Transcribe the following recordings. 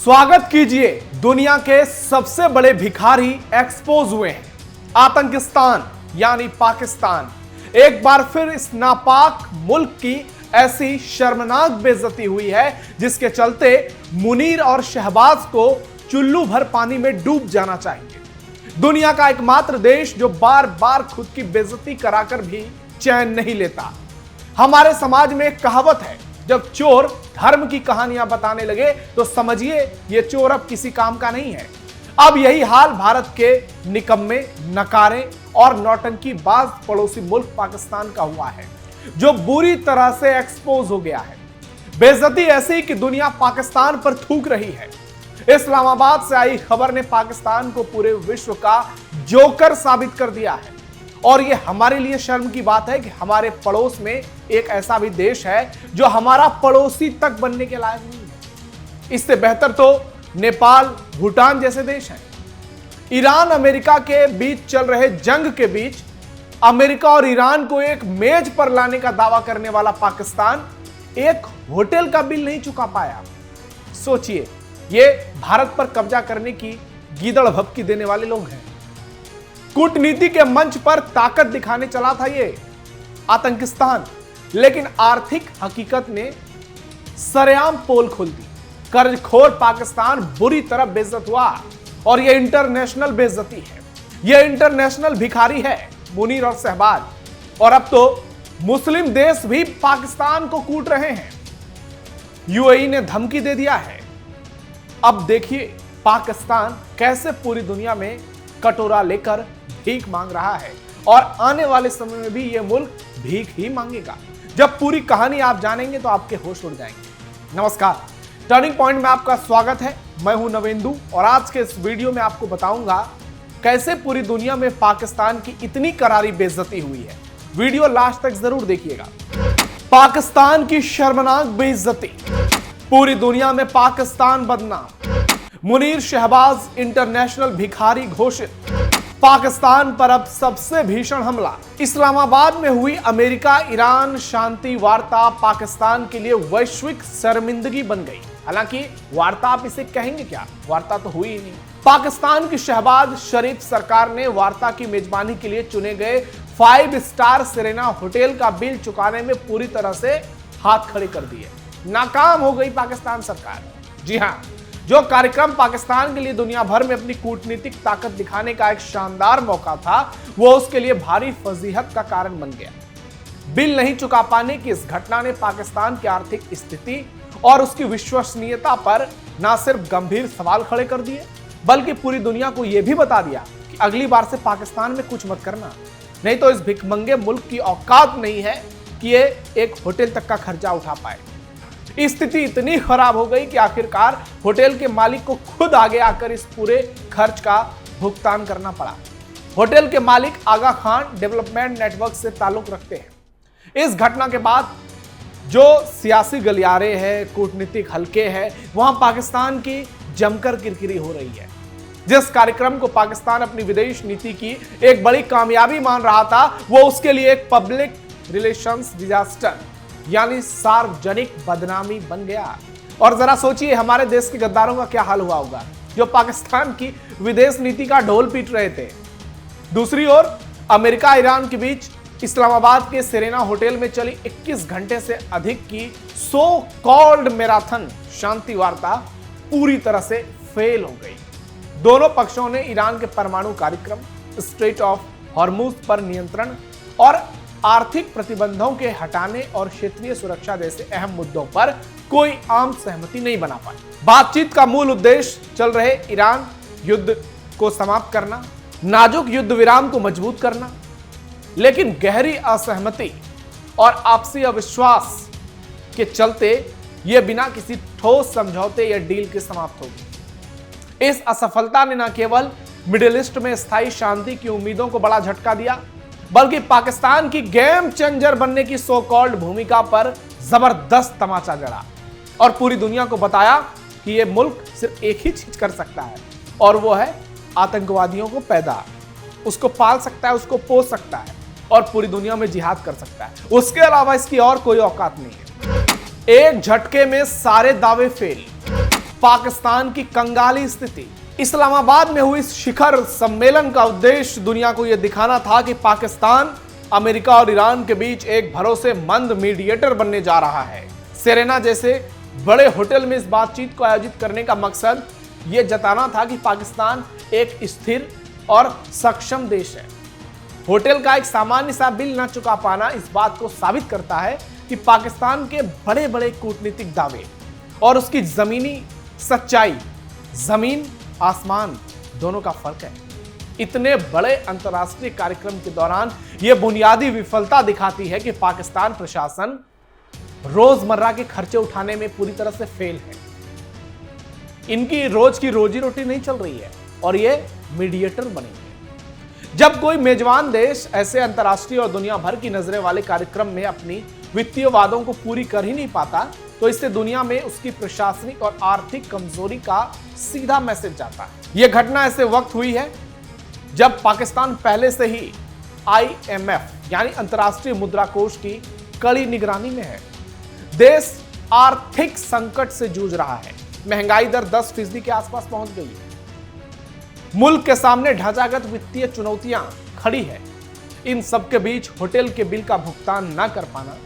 स्वागत कीजिए, दुनिया के सबसे बड़े भिखारी एक्सपोज हुए हैं। आतंकिस्तान यानी पाकिस्तान एक बार फिर इस नापाक मुल्क की ऐसी शर्मनाक बेइज्जती हुई है जिसके चलते मुनीर और शहबाज को चुल्लू भर पानी में डूब जाना चाहिए। दुनिया का एकमात्र देश जो बार बार खुद की बेइज्जती कराकर भी चैन नहीं लेता। हमारे समाज में एक कहावत है, जब चोर धर्म की कहानियां बताने लगे तो समझिए ये चोर अब किसी काम का नहीं है। अब यही हाल भारत के निकम्मे, नकारे और नौटंकीबाज पड़ोसी मुल्क पाकिस्तान का हुआ है, जो बुरी तरह से एक्सपोज हो गया है। बेइज्जती ऐसी कि दुनिया पाकिस्तान पर थूक रही है। इस्लामाबाद से आई खबर ने पाकिस्तान को पूरे विश्व का जोकर साबित कर दिया है। और ये हमारे लिए शर्म की बात है कि हमारे पड़ोस में एक ऐसा भी देश है जो हमारा पड़ोसी तक बनने के लायक नहीं है। इससे बेहतर तो नेपाल, भूटान जैसे देश हैं। ईरान अमेरिका के बीच चल रहे जंग के बीच अमेरिका और ईरान को एक मेज पर लाने का दावा करने वाला पाकिस्तान एक होटल का बिल नहीं चुका पाया। सोचिए, ये भारत पर कब्जा करने की गीदड़ भभकी देने वाले लोग हैं। कूटनीति के मंच पर ताकत दिखाने चला था ये आतंकिस्तान, लेकिन आर्थिक हकीकत ने सरेआम पोल खोल दी। कर्जखोर पाकिस्तान बुरी तरह बेइज्जत हुआ और यह इंटरनेशनल बेइज्जती है। यह इंटरनेशनल भिखारी है मुनीर और शहबाज। और अब तो मुस्लिम देश भी पाकिस्तान को कूट रहे हैं। यूएई ने धमकी दे दिया है। अब देखिए पाकिस्तान कैसे पूरी दुनिया में कटोरा लेकर भीख मांग रहा है और आने वाले समय में भी यह मुल्क भीख ही मांगेगा। जब पूरी कहानी आप जानेंगे तो आपके होश उड़ जाएंगे। नमस्कार, टर्निंग पॉइंट में आपका स्वागत है। मैं हूं नवेंदु और आज के इस वीडियो में आपको बताऊंगा कैसे पूरी दुनिया में पाकिस्तान की इतनी करारी बेइज्जती हुई है। वीडियो लास्ट तक जरूर देखिएगा। पाकिस्तान की शर्मनाक बेइज्जती, पूरी दुनिया में पाकिस्तान बदनाम, मुनीर शहबाज इंटरनेशनल भिखारी घोषित। पाकिस्तान पर अब सबसे भीषण हमला। इस्लामाबाद में हुई अमेरिका ईरान शांति वार्ता पाकिस्तान के लिए वैश्विक शर्मिंदगी बन गई। हालांकि वार्ता आप इसे कहेंगे क्या, वार्ता तो हुई ही नहीं। पाकिस्तान की शहबाज शरीफ सरकार ने वार्ता की मेजबानी के लिए चुने गए 5 स्टार सेरेना होटल का बिल चुकाने में पूरी तरह से हाथ खड़े कर दिए। नाकाम हो गई पाकिस्तान सरकार। जी हां, जो कार्यक्रम पाकिस्तान के लिए दुनिया भर में अपनी कूटनीतिक ताकत दिखाने का एक शानदार मौका था, वो उसके लिए भारी फजीहत का कारण बन गया। बिल नहीं चुका पाने की इस घटना ने पाकिस्तान की आर्थिक स्थिति और उसकी विश्वसनीयता पर न सिर्फ गंभीर सवाल खड़े कर दिए, बल्कि पूरी दुनिया को यह भी बता दिया कि अगली बार से पाकिस्तान में कुछ मत करना, नहीं तो इस भिखमंगे मुल्क की औकात नहीं है कि ये एक होटल तक का खर्चा उठा पाए। स्थिति इतनी खराब हो गई कि आखिरकार होटल के मालिक को खुद आगे आकर इस पूरे खर्च का भुगतान करना पड़ा। होटल के मालिक आगा खान डेवलपमेंट नेटवर्क से ताल्लुक रखते हैं। इस घटना के बाद जो सियासी गलियारे हैं, कूटनीतिक हलके हैं, वहां पाकिस्तान की जमकर किरकिरी हो रही है। जिस कार्यक्रम को पाकिस्तान अपनी विदेश नीति की एक बड़ी कामयाबी मान रहा था, वो उसके लिए एक पब्लिक रिलेशंस डिजास्टर यानी सार्वजनिक बदनामी बन गया। और जरा सोचिए हमारे देश के गद्दारों का क्या हाल हुआ होगा जो पाकिस्तान की विदेश नीति का ढोल पीट रहे थे। दूसरी ओर अमेरिका ईरान के बीच इस्लामाबाद के सेरेना होटल में चली 21 घंटे से अधिक की सो कॉल्ड मैराथन शांति वार्ता पूरी तरह से फेल हो गई। दोनों पक्षों ने ईरान के परमाणु कार्यक्रम, स्ट्रेट ऑफ हॉर्मुज पर नियंत्रण और आर्थिक प्रतिबंधों के हटाने और क्षेत्रीय सुरक्षा जैसे अहम मुद्दों पर कोई आम सहमति नहीं बना पाई। बातचीत का मूल उद्देश्य चल रहे ईरान युद्ध को समाप्त करना, नाजुक युद्ध विराम को मजबूत करना, लेकिन गहरी असहमति और आपसी अविश्वास के चलते यह बिना किसी ठोस समझौते या डील के समाप्त होगी। इस असफलता ने न केवल मिडिल ईस्ट में स्थायी शांति की उम्मीदों को बड़ा झटका दिया, बल्कि पाकिस्तान की गेम चेंजर बनने की सो कॉल्ड भूमिका पर जबरदस्त तमाचा जड़ा और पूरी दुनिया को बताया कि यह मुल्क सिर्फ एक ही चीज कर सकता है, और वो है आतंकवादियों को पैदा। उसको पाल सकता है, उसको पोस सकता है और पूरी दुनिया में जिहाद कर सकता है। उसके अलावा इसकी और कोई औकात नहीं है। एक झटके में सारे दावे फेल। पाकिस्तान की कंगाली स्थिति। इस्लामाबाद में हुई इस शिखर सम्मेलन का उद्देश्य दुनिया को यह दिखाना था कि पाकिस्तान अमेरिका और ईरान के बीच एक भरोसेमंद मीडिएटर बनने जा रहा है। सेरेना जैसे बड़े होटल में इस बातचीत को आयोजित करने का मकसद यह जताना था कि पाकिस्तान एक स्थिर और सक्षम देश है। होटल का एक सामान्य सा बिल न चुका पाना इस बात को साबित करता है कि पाकिस्तान के बड़े बड़े कूटनीतिक दावे और उसकी जमीनी सच्चाई जमीन आसमान दोनों का फर्क है। इतने बड़े अंतर्राष्ट्रीय कार्यक्रम के दौरान यह बुनियादी विफलता दिखाती है कि पाकिस्तान प्रशासन रोजमर्रा के खर्चे उठाने में पूरी तरह से फेल है। इनकी रोज की रोजी रोटी नहीं चल रही है और ये मीडिएटर बनेंगे। जब कोई मेजबान देश ऐसे अंतर्राष्ट्रीय और दुनिया भर की नजरें वाले कार्यक्रम में अपनी वित्तीय वादों को पूरी कर ही नहीं पाता, तो इससे दुनिया में उसकी प्रशासनिक और आर्थिक कमजोरी का सीधा मैसेज जाता है। यह घटना ऐसे वक्त हुई है जब पाकिस्तान पहले से ही IMF यानी अंतर्राष्ट्रीय मुद्रा कोष की कड़ी निगरानी में है। देश आर्थिक संकट से जूझ रहा है। महंगाई दर 10% के आसपास पहुंच गई है। मुल्क के सामने ढांचागत वित्तीय चुनौतियां खड़ी है। इन सब के बीच होटल के बिल का भुगतान न कर पाना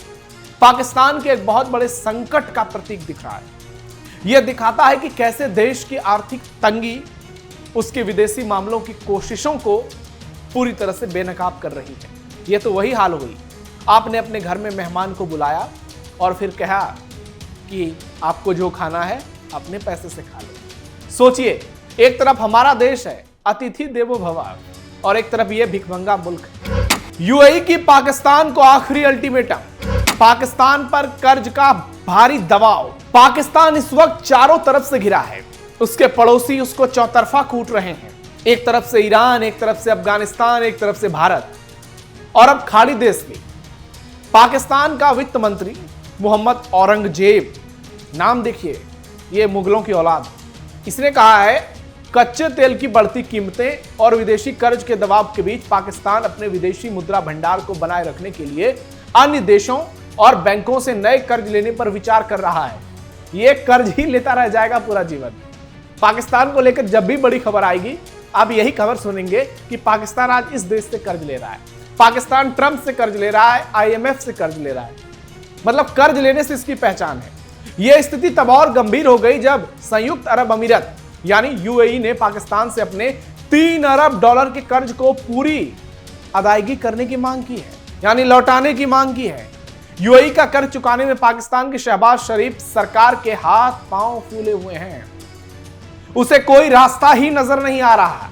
पाकिस्तान के एक बहुत बड़े संकट का प्रतीक दिख रहा है। यह दिखाता है कि कैसे देश की आर्थिक तंगी उसके विदेशी मामलों की कोशिशों को पूरी तरह से बेनकाब कर रही है। यह तो वही हाल हुई, आपने अपने घर में मेहमान को बुलाया और फिर कहा कि आपको जो खाना है अपने पैसे से खा लो। सोचिए, एक तरफ हमारा देश है अतिथि देवो भव और एक तरफ यह भिखमंगा मुल्क है। UAE की पाकिस्तान को आखिरी अल्टीमेटम, पाकिस्तान पर कर्ज का भारी दबाव। पाकिस्तान इस वक्त चारों तरफ से घिरा है। उसके पड़ोसी उसको चौतरफा कूट रहे हैं। एक तरफ से ईरान, एक तरफ से अफगानिस्तान, एक तरफ से भारत और अब खाड़ी देश भी। पाकिस्तान का वित्त मंत्री मोहम्मद औरंगजेब, नाम देखिए, ये मुगलों की औलाद, इसने कहा है कच्चे तेल की बढ़ती कीमतें और विदेशी कर्ज के दबाव के बीच पाकिस्तान अपने विदेशी मुद्रा भंडार को बनाए रखने के लिए अन्य देशों और बैंकों से नए कर्ज लेने पर विचार कर रहा है। यह कर्ज ही लेता रह जाएगा पूरा जीवन। पाकिस्तान को लेकर जब भी बड़ी खबर आएगी, आप यही खबर सुनेंगे कि पाकिस्तान आज इस देश से कर्ज ले रहा है, पाकिस्तान ट्रंप से कर्ज ले रहा है, IMF से कर्ज ले रहा है। मतलब कर्ज लेने से इसकी पहचान है। यह स्थिति तब और गंभीर हो गई जब संयुक्त अरब अमीरत यानी UAE ने पाकिस्तान से अपने $3 अरब के कर्ज को पूरी अदायगी करने की मांग की है, यानी लौटाने की मांग की है। UAE का कर्ज चुकाने में पाकिस्तान के शहबाज शरीफ सरकार के हाथ पांव फूले हुए हैं। उसे कोई रास्ता ही नजर नहीं आ रहा।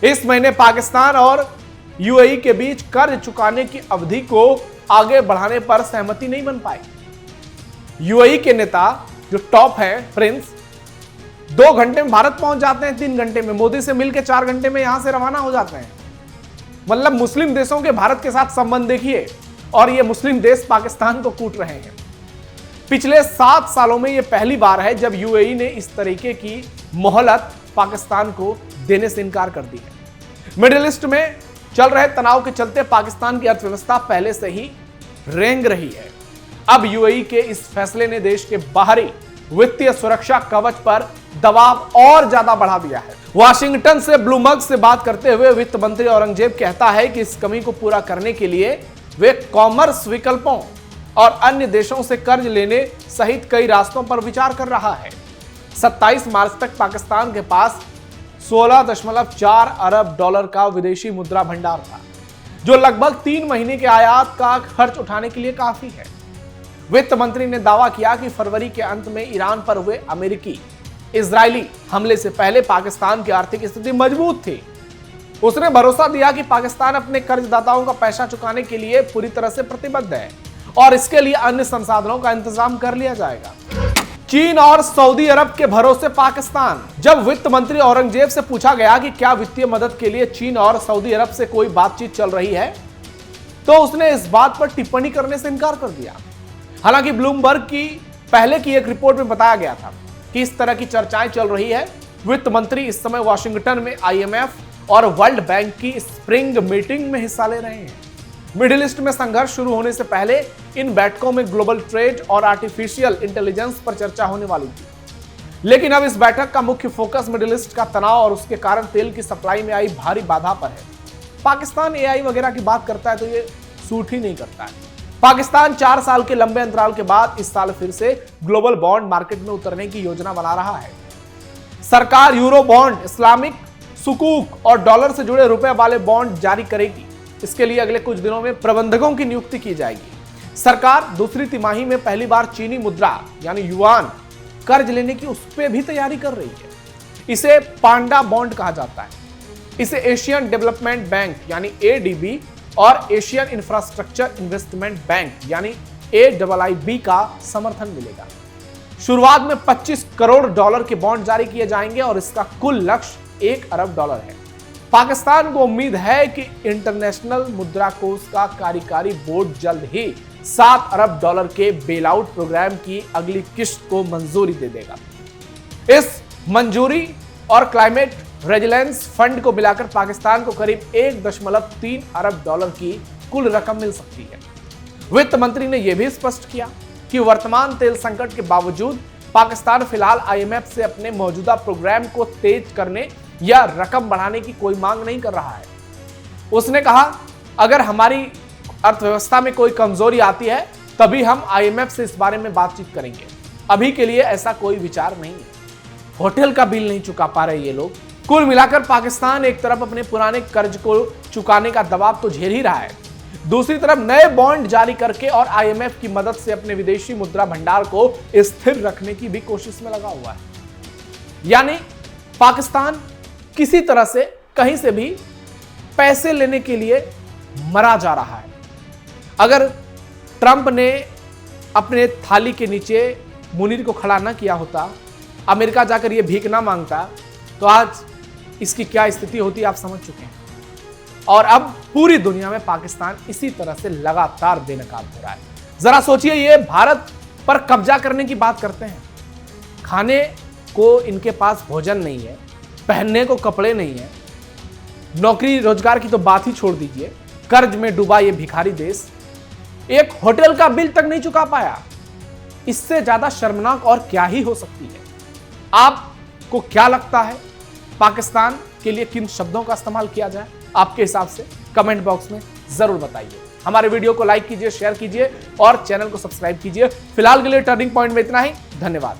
इस महीने पाकिस्तान और UAE के बीच कर्ज चुकाने की अवधि को आगे बढ़ाने पर सहमति नहीं बन पाई। UAE के नेता जो टॉप है प्रिंस 2 घंटे में भारत पहुंच जाते हैं, 3 घंटे में मोदी से मिलकर 4 घंटे में यहां से रवाना हो जाते हैं। मतलब मुस्लिम देशों के भारत के साथ संबंध देखिए, और ये मुस्लिम देश पाकिस्तान को कूट रहे हैं। पिछले 7 सालों में यह पहली बार है जब UAE ने इस तरीके की मोहलत पाकिस्तान को देने से इनकार कर दी है। मिडिल ईस्ट में चल रहे तनाव के चलते पाकिस्तान की अर्थव्यवस्था पहले से ही रेंग रही है। अब UAE के इस फैसले ने देश के बाहरी वित्तीय सुरक्षा कवच पर दबाव और ज्यादा बढ़ा दिया है। वाशिंगटन से ब्लूमबर्ग से बात करते हुए वित्त मंत्री औरंगजेब कहता है कि इस कमी को पूरा करने के लिए वे कॉमर्स विकल्पों और अन्य देशों से कर्ज लेने सहित कई रास्तों पर विचार कर रहा है। 27 मार्च तक पाकिस्तान के पास $16.4 अरब का विदेशी मुद्रा भंडार था, जो लगभग 3 महीने के आयात का खर्च उठाने के लिए काफी है। वित्त मंत्री ने दावा किया कि फरवरी के अंत में ईरान पर हुए अमेरिकी इजरायली हमले से पहले पाकिस्तान की आर्थिक स्थिति मजबूत थी। उसने भरोसा दिया कि पाकिस्तान अपने कर्जदाताओं का पैसा चुकाने के लिए पूरी तरह से प्रतिबद्ध है और इसके लिए अन्य संसाधनों का इंतजाम कर लिया जाएगा। चीन और सऊदी अरब के भरोसे पाकिस्तान। जब वित्त मंत्री औरंगजेब से पूछा गया कि क्या वित्तीय मदद के लिए चीन और सऊदी अरब से कोई बातचीत चल रही है, तो उसने इस बात पर टिप्पणी करने से इनकार कर दिया। हालांकि ब्लूमबर्ग की पहले की एक रिपोर्ट में बताया गया था कि इस तरह की चर्चाएं चल रही है। वित्त मंत्री इस समय वाशिंगटन में IMF और वर्ल्ड बैंक की स्प्रिंग मीटिंग में हिस्सा ले रहे हैं। मिडिल ईस्ट में संघर्ष शुरू होने से पहले इन बैठकों में ग्लोबल ट्रेड और आर्टिफिशियल इंटेलिजेंस पर चर्चा होने वाली थी। लेकिन अब इस बैठक का मुख्य फोकस मिडिल ईस्ट का तनाव और उसके कारण तेल की सप्लाई में आई भारी बाधा पर है। पाकिस्तान एआई वगैरह की बात करता है तो ये सूट ही नहीं करता है। पाकिस्तान 4 साल के लंबे अंतराल के बाद इस साल फिर से ग्लोबल बॉन्ड मार्केट में उतरने की योजना बना रहा है। सरकार यूरो बॉन्ड, इस्लामिक सुकूक और डॉलर से जुड़े रुपए वाले बॉन्ड जारी करेगी। इसके लिए अगले कुछ दिनों में प्रबंधकों की नियुक्ति की जाएगी। सरकार दूसरी तिमाही में पहली बार चीनी मुद्रा यानी युआन कर्ज लेने की उस पर भी तैयारी कर रही है। इसे पांडा बॉन्ड कहा जाता है। इसे एशियन डेवलपमेंट बैंक यानी एडीबी और एशियन इंफ्रास्ट्रक्चर इन्वेस्टमेंट बैंक यानी AIIB का समर्थन मिलेगा। शुरुआत में 25 करोड़ डॉलर के बॉन्ड जारी किए जाएंगे और इसका कुल लक्ष्य 1 अरब डॉलर है। पाकिस्तान को उम्मीद है कि इंटरनेशनल मुद्रा कोष का कार्यकारी बोर्ड जल्द ही 7 अरब डॉलर के बेल आउट प्रोग्राम की अगली किस्त को मंजूरी दे देगा। इस मंजूरी और क्लाइमेट रेजिलेंस फंड को मिलाकर पाकिस्तान को करीब 1.3 अरब डॉलर की कुल रकम मिल सकती है। वित्त मंत्री ने यह भी स्पष्ट किया कि वर्तमान तेल संकट के बावजूद पाकिस्तान फिलहाल IMF से अपने मौजूदा प्रोग्राम को तेज करने या रकम बढ़ाने की कोई मांग नहीं कर रहा है। उसने कहा, अगर हमारी अर्थव्यवस्था में कोई कमजोरी आती है तभी हम IMF से इस बारे में बातचीत करेंगे। अभी के लिए ऐसा कोई विचार नहीं है। होटल का बिल नहीं चुका पा रहे ये लोग। कुल मिलाकर पाकिस्तान एक तरफ अपने पुराने कर्ज को चुकाने का दबाव तो झेल ही रहा है, दूसरी तरफ नए बॉन्ड जारी करके और IMF की मदद से अपने विदेशी मुद्रा भंडार को स्थिर रखने की भी कोशिश में लगा हुआ है। यानी पाकिस्तान किसी तरह से कहीं से भी पैसे लेने के लिए मरा जा रहा है। अगर ट्रंप ने अपने थाली के नीचे मुनीर को खड़ा ना किया होता, अमेरिका जाकर यह भीख ना मांगता, तो आज इसकी क्या स्थिति होती आप समझ चुके हैं। और अब पूरी दुनिया में पाकिस्तान इसी तरह से लगातार बेनकाब हो रहा है। जरा सोचिए, ये भारत पर कब्जा करने की बात करते हैं, खाने को इनके पास भोजन नहीं है, पहनने को कपड़े नहीं है, नौकरी रोजगार की तो बात ही छोड़ दीजिए, कर्ज में डूबा ये भिखारी देश एक होटल का बिल तक नहीं चुका पाया। इससे ज्यादा शर्मनाक और क्या ही हो सकती है। आपको क्या लगता है पाकिस्तान के लिए किन शब्दों का इस्तेमाल किया जाए? आपके हिसाब से कमेंट बॉक्स में जरूर बताइए। हमारे वीडियो को लाइक कीजिए, शेयर कीजिए और चैनल को सब्सक्राइब कीजिए। फिलहाल के लिए टर्निंग पॉइंट में इतना ही। धन्यवाद।